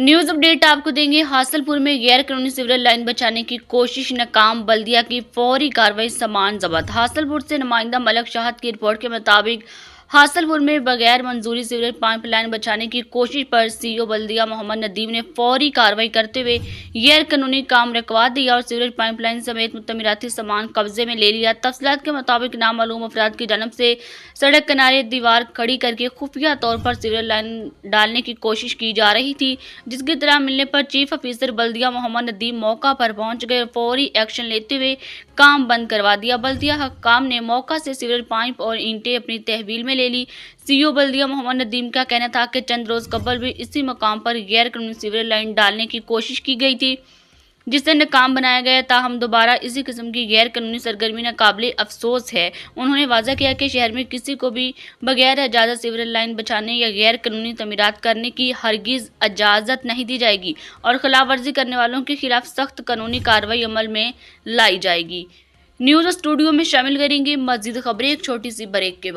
News update आपको देंगे। हासलपुर में गैर कानूनी सीवरेज लाइन बचाने की कोशिश नाकाम, बल्दिया की फौरी कार्रवाई, सामान जब्त। हासलपुर से नुमाइंदा मलक शाहद की रिपोर्ट के मुताबिक हासलपुर में बगैर मंजूरी सीवरेज पाइपलाइन बचाने की कोशिश पर सीईओ बल्दिया मोहम्मद नदीम ने फौरी कार्रवाई करते हुए गैर कानूनी काम रुकवा दिया और सीवरेज पाइपलाइन समेत मुतमिराती सामान कब्जे में ले लिया। तफसीलात के मुताबिक नामालूम अफराद की जानब से सड़क किनारे दीवार खड़ी करके खुफिया तौर पर सीवरेज लाइन डालने की कोशिश की जा रही थी, जिसकी इत्तला मिलने पर चीफ ऑफिसर बल्दिया मोहम्मद नदीम मौका पर पहुंच गए और फौरी एक्शन लेते हुए काम बंद करवा दिया। बल्दिया हक्काम ने मौका से सीवरेज पाइप और ईंटें अपनी तहवील में ले ली। सीईओ बल्दिया मोहम्मद नदीम का कहना था कि चंद रोज कबल भी इसी मकाम पर गैर कानूनी सीवरेज लाइन डालने की कोशिश की गई थी, जिसे नाकाम बनाया गया। ताहम दोबारा इसी किस्म की गैर कानूनी सरगर्मी नाकाबिले अफसोस है। उन्होंने वाज़ा किया कि शहर में किसी को भी बगैर इजाज़त सीवरेज लाइन बचाने या गैर कानूनी तमीरात करने की हरगिज़ इजाज़त नहीं दी जाएगी और खिलाफ वर्जी करने वालों के खिलाफ सख्त कानूनी कार्रवाई अमल में लाई जाएगी। न्यूज़ स्टूडियो में शामिल करेंगे मज़ीद खबरें एक छोटी सी ब्रेक के बाद।